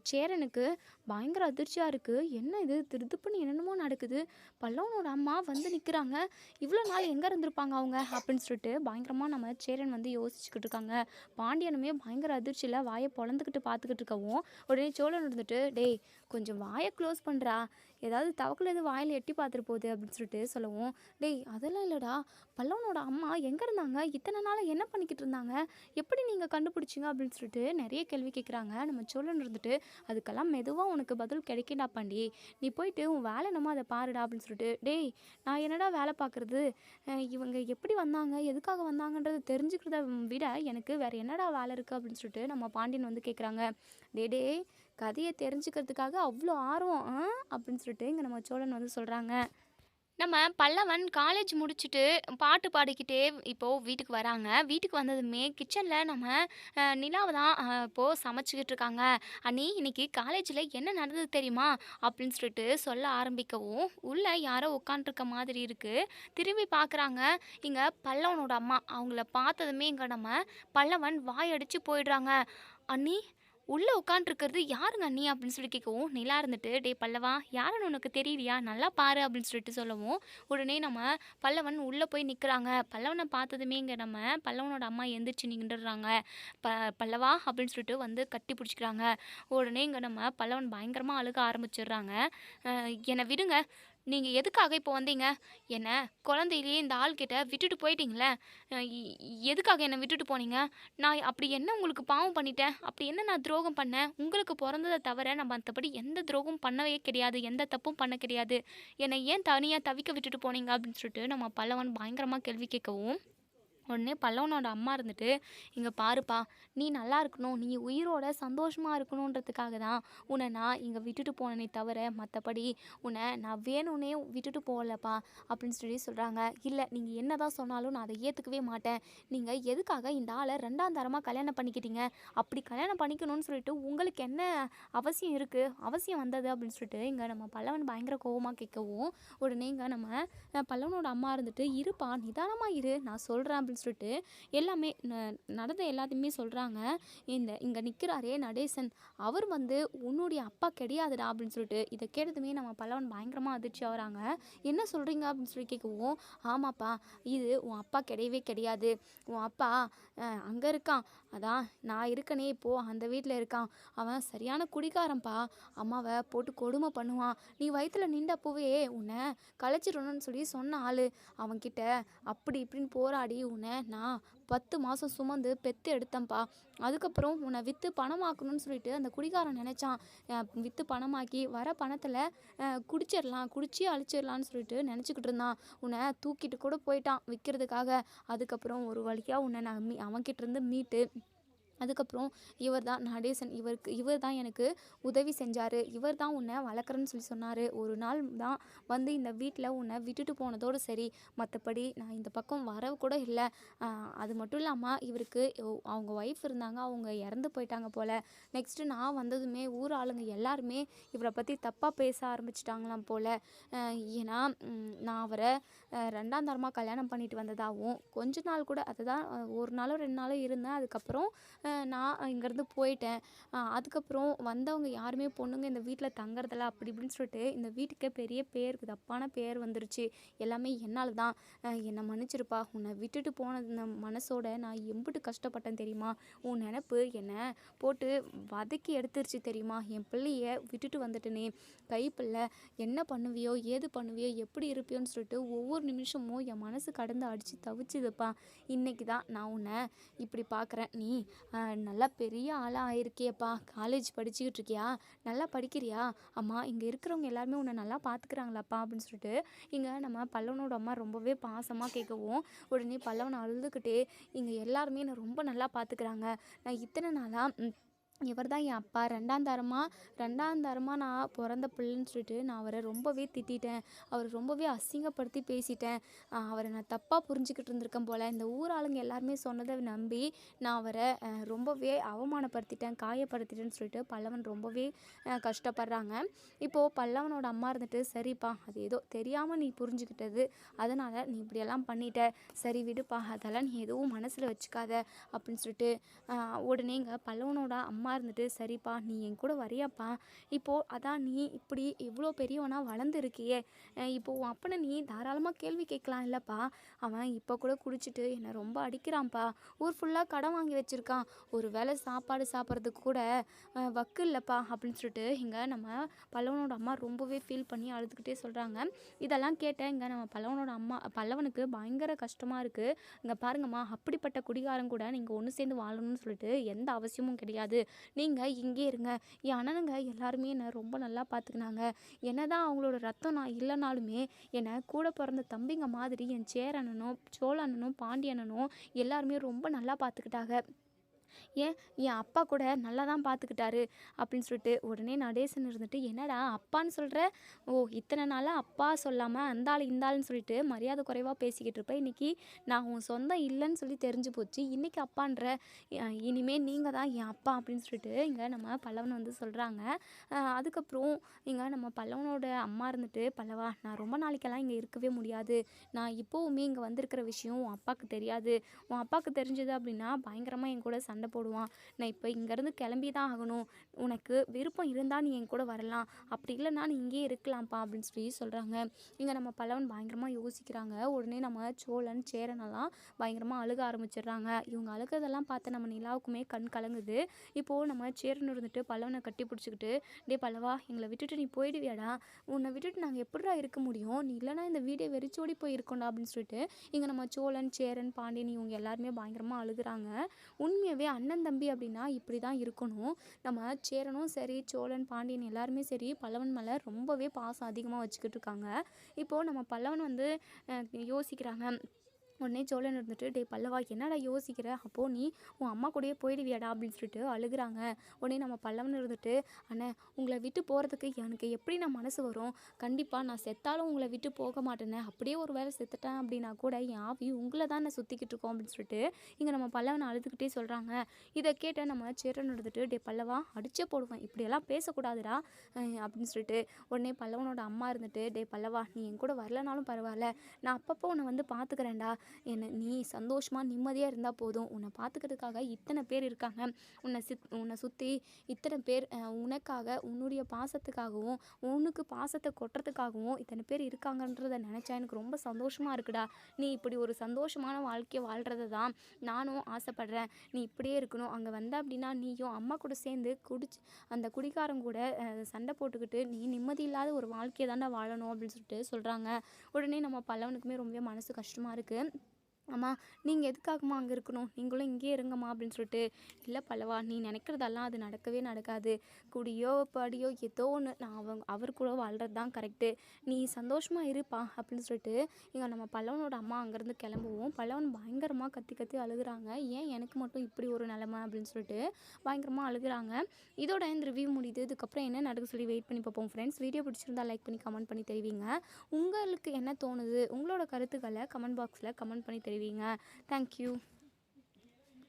Speaker 1: சேரனுக்கு பயங்கர அதிர்ச்சியாக இருக்குது, என்ன இது திருதுப்புன்னு என்னென்னமோ நடக்குது, பல்லவனோட அம்மா வந்து நிற்கிறாங்க, இவ்வளோ நாள் எங்கே இருந்திருப்பாங்க அவங்க அப்படின்னு சொல்லிட்டு பயங்கரமாக நம்ம சேரன் வந்து யோசிச்சுக்கிட்டு இருக்காங்க. பாண்டியனுமே பயங்கர அதிர்ச்சியில் வாயை பொழந்துக்கிட்டு பார்த்துக்கிட்டு இருக்கவும் உடனே சோழன் இருந்துட்டு, டேய் கொஞ்சம் வாயை க்ளோஸ் பண்ணுறா, ஏதாவது தவக்கல் எது வாயில் எட்டி பார்த்துட்டு போகுது அப்படின்னு சொல்லிட்டு சொல்லவும், டேய் அதெல்லாம் இல்லைடா, பல்லவனோட அம்மா எங்கே இருந்தாங்க, இத்தனை நாள் என்ன பண்ணிக்கிட்டு இருந்தாங்க, எப்படி நீங்கள் கண்டுபிடிச்சிங்க அப்படின்னு சொல்லிட்டு நிறைய கேள்வி கேட்குறாங்க. நம்ம சோழன் இருந்துட்டு, அதுக்கெல்லாம் மெதுவாக உனக்கு பதில் கிடைக்கடா பாண்டி, நீ போயிட்டு உன் வேலை என்னமோ அதை பாருடா அப்படின்னு சொல்லிட்டு, டேய் நான் என்னடா வேலை பார்க்குறது, இவங்க எப்படி வந்தாங்க எதுக்காக வந்தாங்கன்றது தெரிஞ்சுக்கிறத விட எனக்கு வேறு என்னடா வேலை இருக்குது அப்படின்னு சொல்லிட்டு நம்ம பாண்டியன் வந்து கேட்குறாங்க. டே கதையை தெரிஞ்சுக்கிறதுக்காக அவ்வளோ ஆர்வம் அப்படின்னு சொல்லிட்டு இங்கே நம்ம சோழன் வந்து சொல்கிறாங்க. நம்ம பல்லவன் காலேஜ் முடிச்சுட்டு பாட்டு பாடிக்கிட்டே இப்போது வீட்டுக்கு வராங்க. வீட்டுக்கு வந்ததுமே கிச்சனில் நம்ம நிலாவை தான் இப்போது சமைச்சிக்கிட்டு இருக்காங்க. அண்ணி இன்னைக்கு காலேஜில் என்ன நடந்தது தெரியுமா அப்படின்னு சொல்லிட்டு சொல்ல ஆரம்பிக்கவும் உள்ளே யாரோ உட்காண்ட்ருக்க மாதிரி இருக்குது. திரும்பி பார்க்குறாங்க, இங்கே பல்லவனோட அம்மா. அவங்கள பார்த்ததுமே இங்கே நம்ம பல்லவன் வாயடிச்சு போயிடுறாங்க. அண்ணி உள்ளே உட்காண்ட்ருக்கிறது யாருங்க அண்ணி அப்படின்னு சொல்லி கேட்கவும் நிலா இருந்துட்டு, டே பல்லவா யாருன்னு உனக்கு தெரியலையா, நல்லா பாரு அப்படின்னு சொல்லிட்டு சொல்லவும் உடனே நம்ம பல்லவன் உள்ளே போய் நிற்கிறாங்க. பல்லவனை பார்த்ததுமே இங்கே நம்ம பல்லவனோட அம்மா எந்திரிச்சு நின்றுடுறாங்க. பல்லவா அப்படின்னு சொல்லிட்டு வந்து கட்டி பிடிச்சிக்கிறாங்க. உடனே இங்கே நம்ம பல்லவன் பயங்கரமாக அழுக ஆரம்பிச்சிடுறாங்க. என்னை விடுங்க, நீங்கள் எதுக்காக இப்போ வந்தீங்க, என்ன குழந்தையிலேயே இந்த ஆள்கிட்ட விட்டுட்டு போயிட்டீங்களே, எதுக்காக என்னை விட்டுட்டு போனீங்க, நான் அப்படி என்ன உங்களுக்கு பாவம் பண்ணிட்டேன், அப்படி என்ன நான் துரோகம் பண்ணேன், உங்களுக்கு பிறந்ததை தவிர நம்ம மற்றபடி எந்த துரோகம் பண்ணவே கிடையாது, எந்த தப்பும் பண்ண கிடையாது, என்னை ஏன் தனியாக தவிக்க விட்டுட்டு போனீங்க அப்படின்னு சொல்லிட்டு நம்ம பல்லவன் பயங்கரமாக கேள்வி கேட்கவும் உடனே பல்லவனோட அம்மா இருந்துட்டு, "இங்க பாருப்பா, நீ நல்லா இருக்கணும், நீ உயிரோட சந்தோஷமா இருக்கணுன்றதுக்காக தான் உன்னை நான் இங்க விட்டுட்டு போனேனே தவிர, மத்தபடி உன்னை நான் வேணும்னே விட்டுட்டு போகலப்பா" அப்படின்னு சொல்லி சொல்றாங்க. "இல்ல, நீங்க என்னதான் சொன்னாலும் நான் அதை ஏத்துக்கவே மாட்டேன். நீங்க எதுக்காக இந்த ஆள 2ஆம் தரமா கல்யாணம் பண்ணிக்கிட்டீங்க? அப்படி கல்யாணம் பண்ணிக்கணும்னு சொல்லிட்டு உங்களுக்கு என்ன அவசியம் இருக்கு? அவசியம் வந்தது?" அப்படின்னு சொல்லிட்டு இங்க நம்ம பல்லவன் பயங்கர கோவமா கேட்கவும், உடனே இங்க நம்ம பல்லவனோட அம்மா இருந்துட்டு, "இருப்பா, நிதானமா இரு, நான் சொல்றேன்" அப்படின்னு சொல்லிட்டு எல்லாமே நடந்த எல்லாத்தையுமே சொல்றாங்க. இங்க நிக்கிறாரே நடேசன், அவர் வந்து "உன்னுடைய அப்பா கிடையாதுடா" அப்படின்னு சொல்லிட்டு இதை கேட்டதுமே நம்ம பல்லவன் பயங்கரமா அதிர்ச்சி ஆகுறாங்க. "என்ன சொல்றீங்க?" அப்படின்னு சொல்லி கேட்கவும், "ஆமாப்பா, இது உன் அப்பா கிடையவே கிடையாது. உன் அப்பா அங்க இருக்கான். அதான் நான் இருக்கனே இப்போ அந்த வீட்டில் இருக்கான். அவன் சரியான குடிகாரன்ப்பா. அம்மாவை போட்டு கொடுமை பண்ணுவான். நீ வயித்துல நின்றப்பவே உன்னை கலைச்சிடணும்னு சொல்லி சொன்ன ஆளு. அவன்கிட்ட அப்படி இப்படின்னு போராடி உன்னை நான் 10 மாதம் சுமந்து பெத்து எடுத்தேன்ப்பா. அதுக்கப்புறம் உன்னை விற்று பணமாக்கணும்னு சொல்லிட்டு அந்த குடிகாரன் நினச்சான். விற்று பணமாக்கி வர பணத்தில் குடிச்சிடலாம், குடிச்சே அழிச்சிடலான்னு சொல்லிட்டு நினச்சிக்கிட்டு இருந்தான். உன்னை தூக்கிட்டு கூட போயிட்டான் விற்கிறதுக்காக. அதுக்கப்புறம் ஒரு வழியாக உன்னை நான் அவன்கிட்ட இருந்து மீட்டு அதுக்கப்புறம் இவர் தான் நடேசன். இவர் தான் எனக்கு உதவி செஞ்சார். இவர் தான் உன்னை வளர்க்குறேன்னு சொல்லி சொன்னார். ஒரு நாள் தான் வந்து இந்த வீட்டில் உன்னை விட்டுட்டு போனதோடு சரி. மற்றபடி நான் இந்த பக்கம் வரவு கூட இல்லை. அது மட்டும் இல்லாமல் இவருக்கு அவங்க ஒய்ஃப் இருந்தாங்க. அவங்க இறந்து போயிட்டாங்க போல். நெக்ஸ்ட்டு நான் வந்ததுமே ஊர் ஆளுங்க எல்லாருமே இவரை பற்றி தப்பாக பேச ஆரம்பிச்சிட்டாங்களாம் போல். ஏன்னா நான் அவரை 2ஆம் தரமாக கல்யாணம் பண்ணிட்டு வந்ததாகவும் கொஞ்ச நாள் கூட அதுதான் 1 நாளோ 2 நாளோ இருந்தேன். அதுக்கப்புறம் நான் இங்கேருந்து போயிட்டேன். அதுக்கப்புறம் வந்தவங்க யாருமே பொண்ணுங்க இந்த வீட்டில் தங்குறதில்ல அப்படி இப்படின்னு சொல்லிட்டு இந்த வீட்டுக்கே பெரிய பேர் தப்பான பேர் வந்துருச்சு. எல்லாமே என்னால் தான். என்னை மன்னிச்சிருப்பா. உன்னை விட்டுட்டு போன இந்த மனசோட நான் எம்புட்டு கஷ்டப்பட்டேன் தெரியுமா? உன் நினப்பு என்னை போட்டு வதக்கி எடுத்துருச்சு தெரியுமா? என் பிள்ளைய விட்டுட்டு வந்துட்டேனே, கைப்பிள்ளை. என்ன பண்ணுவியோ, ஏது பண்ணுவியோ, எப்படி இருப்பியோன்னு சொல்லிட்டு ஒவ்வொரு நிமிஷமும் என் மனசு கடந்து அடித்து தவிச்சுதுப்பா. இன்னைக்கு தான் நான் உன்னை இப்படி பார்க்குறேன். நீ நல்லா பெரிய ஆளாக ஆயிருக்கியப்பா. காலேஜ் படிச்சுக்கிட்டு இருக்கியா? நல்லா படிக்கிறியா? அம்மா, இங்கே இருக்கிறவங்க எல்லாருமே உன்னை நல்லா பார்த்துக்கிறாங்களாப்பா அப்படின்னு சொல்லிட்டு இங்கே நம்ம பல்லவனோட அம்மா ரொம்பவே பாசமாக கேட்கவும், உடனே பல்லவன் அழுதுகிட்டே, இங்கே எல்லாருமே என்னை ரொம்ப நல்லா பார்த்துக்கிறாங்க. நான் இத்தனை நாளாக இவர் தான் என் அப்பா. 2ஆம் தரமாக நான் பிறந்த பிள்ளைன்னு சொல்லிட்டு நான் அவரை ரொம்பவே திட்டிட்டேன். அவரை ரொம்பவே அசிங்கப்படுத்தி பேசிட்டேன். அவரை நான் தப்பாக புரிஞ்சுக்கிட்டு இருந்திருக்கேன் போல். இந்த ஊர் ஆளுங்க எல்லாருமே சொன்னதை நம்பி நான் அவரை ரொம்பவே அவமானப்படுத்திட்டேன், காயப்படுத்திட்டேன்னு சொல்லிட்டு பல்லவன் ரொம்பவே கஷ்டப்படுறாங்க. இப்போது பல்லவனோட அம்மா இருந்துட்டு, "சரிப்பா, அது ஏதோ தெரியாமல் நீ புரிஞ்சுக்கிட்டது. அதனால் நீ இப்படியெல்லாம் பண்ணிட்ட. சரி விடுப்பா, அதெல்லாம் நீ எதுவும் மனசில் வச்சுக்காத" அப்படின்னு சொல்லிட்டு உடனே இங்கே பல்லவனோட அம்மா இருந்துட்டு, "சரிப்பா, நீ என் கூட வரியாப்பா? இப்போது அதான் நீ இப்படி இவ்வளோ பெரியவனா வளர்ந்து இருக்கியே, இப்போது உன் அப்பனை நீ தாராளமாக கேள்வி கேட்கலாம் இல்லைப்பா? அவன் இப்போ கூட குடிச்சிட்டு என்னை ரொம்ப அடிக்கிறான்ப்பா. ஊர் ஃபுல்லாக கடன் வாங்கி வச்சுருக்கான். ஒரு வேளை சாப்பாடு சாப்பிட்றதுக்கு கூட வக்கு இல்லைப்பா" அப்படின்னு சொல்லிட்டு இங்கே நம்ம பல்லவனோட அம்மா ரொம்பவே ஃபீல் பண்ணி அழுதுகிட்டே சொல்கிறாங்க. இதெல்லாம் கேட்ட இங்கே நம்ம பல்லவனுக்கு பயங்கர கஷ்டமாக இருக்குது. இங்கே பாருங்கம்மா, அப்படிப்பட்ட குடிகாரன் கூட நீங்கள் ஒன்று சேர்ந்து வாழணும்னு சொல்லிட்டு எந்த அவசியமும் கிடையாது. நீங்கள் இங்கே இருங்க. என் அண்ணனுங்க எல்லாருமே என்னை ரொம்ப நல்லா பார்த்துக்கினாங்க. என்னதான் அவங்களோட ரத்தம் நான் இல்லைனாலுமே என்னை கூட பிறந்த தம்பிங்க மாதிரி என் சேர அண்ணனும், சோழ அண்ணனும், பாண்டிய அண்ணனும் எல்லாருமே ரொம்ப நல்லா பார்த்துக்கிட்டாங்க. ஏன், என் அப்பா கூட நல்லா தான் பார்த்துக்கிட்டாரு அப்படின்னு சொல்லிட்டு உடனே நடேசன் இருந்துட்டு, "என்னடா அப்பான்னு சொல்கிற? ஓ, இத்தனை நாளாக அப்பா சொல்லாமல் அந்த ஆள் இந்த ஆள்னு சொல்லிட்டு மரியாதை குறைவாக பேசிக்கிட்டு இருப்பேன். இன்னைக்கு நான் உன் சொந்தம் இல்லைன்னு சொல்லி தெரிஞ்சு போச்சு. இன்னைக்கு அப்பான்ற, இனிமே நீங்கள் தான் என் அப்பா" அப்படின்னு சொல்லிட்டு இங்கே நம்ம பல்லவன் வந்து சொல்கிறாங்க. அதுக்கப்புறம் இங்கே நம்ம பல்லவனோட அம்மா இருந்துட்டு, "பல்லவா, நான் ரொம்ப நாளைக்கெல்லாம் இங்கே இருக்கவே முடியாது. நான் இப்போவுமே இங்கே வந்திருக்கிற விஷயம் உன் அப்பாவுக்கு தெரியாது. உன் அப்பாவுக்கு தெரிஞ்சது அப்படின்னா பயங்கரமாக என் கூட சண்டை போடுவான். நான் இப்போ இங்கேருந்து கிளம்பி தான் ஆகணும். உனக்கு விருப்பம் இருந்தால் நீ என் கூட வரலாம். அப்படி இல்லைன்னா நீ இங்கேயே இருக்கலாம்ப்பா" அப்படின்னு சொல்லி சொல்கிறாங்க. இங்கே நம்ம பல்லவன் பயங்கரமாக யோசிக்கிறாங்க. உடனே நம்ம சோழன், சேரனெல்லாம் பயங்கரமாக அழுக ஆரம்பிச்சிடுறாங்க. இவங்க அழுகிறதெல்லாம் பார்த்து நம்ம நிலாவுக்குமே கண் கலங்குது. இப்போது நம்ம சேரன் இருந்துட்டு பல்லவனை கட்டி பிடிச்சிக்கிட்டு, "டே பல்லவா, எங்களை விட்டுட்டு நீ போயிடுவியாடா? உன்னை விட்டுட்டு நாங்கள் எப்படிடா இருக்க முடியும்? நீ இல்லைனா இந்த வீடே வெறிச்சோடி போய் இருக்கோண்டா" அப்படின்னு சொல்லிட்டு இங்கே நம்ம சோழன், சேரன், பாண்டியன் இவங்க எல்லாருமே பயங்கரமாக அழுகுறாங்க. உண்மையாகவே அண்ணன் தம்பி அப்படின்னா இப்படி தான் இருக்கணும். நம்ம சேரனும் சரி, சோழன், பாண்டியன் எல்லாருமே சரி, பல்லவன் மேலே ரொம்பவே பாசம் அதிகமாக வச்சுக்கிட்டு இருக்காங்க. இப்போது நம்ம பல்லவன் வந்து யோசிக்கிறாங்க. உடனே சோழன் இருந்துட்டு, "டேய் பல்லவா, என்னடா யோசிக்கிற? அப்போ நீ உன் அம்மா கூடயே போயிடுவியாடா?" அப்படின்னு சொல்லிட்டு அழுகுறாங்க. உடனே நம்ம பல்லவன் இருந்துட்டு, "அண்ணே, உங்களை விட்டு போகிறதுக்கு எனக்கு எப்படி நான் மனசு வரும்? கண்டிப்பாக நான் செத்தாலும் உங்களை விட்டு போக மாட்டேனே. அப்படியே ஒரு வேளை செத்துட்டேன் அப்படின்னா கூட என் ஆவி உங்களை தான் நான் சுற்றிக்கிட்டு இருக்கோம்." அப்படின்னு சொல்லிட்டு இங்கே நம்ம பல்லவன் அழுதுகிட்டே சொல்கிறாங்க. இதை கேட்ட நம்ம சேரன் இருந்துட்டு, "டேய் பல்லவா, அடிச்சே போடுவேன், இப்படியெல்லாம் பேசக்கூடாதுடா" அப்படின்னு சொல்லிட்டு உடனே பல்லவனோட அம்மா இருந்துட்டு, "டேய் பல்லவா, நீ என் கூட வரலனாலும் பரவாயில்ல, நான் அப்பப்போ உன்னை வந்து பார்த்துக்கிறேன்டா. நீ சந்தோஷமாக நிம்மதியாக இருந்தால் போதும். உன்னை பார்த்துக்கிறதுக்காக இத்தனை பேர் இருக்காங்க. உன்னை சுற்றி இத்தனை பேர் உனக்காக, உன்னுடைய பாசத்துக்காகவும் உனக்கு பாசத்தை கொட்டுறதுக்காகவும் இத்தனை பேர் இருக்காங்கன்றத நினச்சா எனக்கு ரொம்ப சந்தோஷமாக இருக்குடா. நீ இப்படி ஒரு சந்தோஷமான வாழ்க்கையை வாழ்கிறத தான் நானும் ஆசைப்பட்றேன். நீ இப்படியே இருக்கணும். அங்கே வந்த அப்படின்னா நீயும் அம்மா கூட சேர்ந்து அந்த குடிகாரன் கூட சண்டை போட்டுக்கிட்டு நீ நிம்மதி இல்லாத ஒரு வாழ்க்கையை தாண்டா வாழணும்." அப்படின்னு சொல்லிட்டு சொல்கிறாங்க. உடனே நம்ம பல்லவனுக்குமே ரொம்பவே மனசு கஷ்டமாக இருக்குது. "அம்மா, நீங்கள் எதுக்காகம்மா அங்கே இருக்கணும்? நீங்களும் இங்கேயே இருங்கம்மா." அப்படின்னு சொல்லிட்டு, "இல்லை பல்லவா, நீ நினைக்கிறதெல்லாம் அது நடக்கவே நடக்காது. குடியோ படியோ ஏதோ ஒன்று, நான் அவர் கூட வாழ்கிறது தான் கரெக்டு. நீ சந்தோஷமாக இருப்பா." அப்படின்னு சொல்லிட்டு இங்கே நம்ம பல்லவனோட அம்மா அங்கேருந்து கிளம்புவோம். பல்லவன் பயங்கரமாக கத்தி கத்தி அழுகுறாங்க. "ஏன் எனக்கு மட்டும் இப்படி ஒரு நிலமை?" அப்படின்னு சொல்லிட்டு பயங்கரமாக அழுகுறாங்க. இதோட இந்த ரிவ்யூ முடியுது. இதுக்கப்புறம் என்ன நடக்க சொல்லி வெயிட் பண்ணி பார்ப்போம் ஃப்ரெண்ட்ஸ். வீடியோ பிடிச்சிருந்தா லைக் பண்ணி கமெண்ட் பண்ணி தெரிவிங்க. உங்களுக்கு என்ன தோணுது? உங்களோட கருத்துக்களை கமெண்ட் பாக்ஸில் கமெண்ட் பண்ணி தெரிவிங்க. தேங்க்யூ.